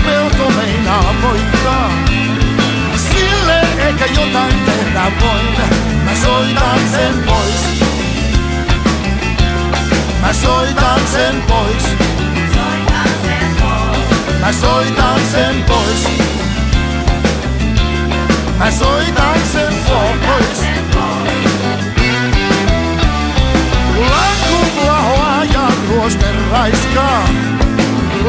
pelko meinaa voittaa. Sille ehkä jotain tehdä voin. Mä soitan sen pois. Mä soitan sen pois. Mä soitan sen pois. Mä soitan sen pois. Lankut lahoaa ja ruosten raiskaa.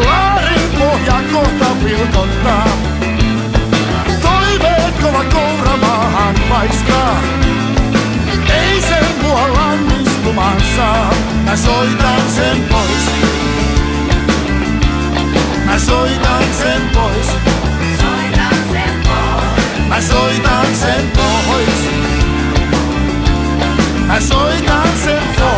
Laarin pohja kohta pilkottaa. Toiveet kova koura maahan paiskaa. Ei sen mua lannistumaan saa. Mä soitan sen pois. Mä soitan sen pois. Mä soitan sen pois. Mä soitan sen pois.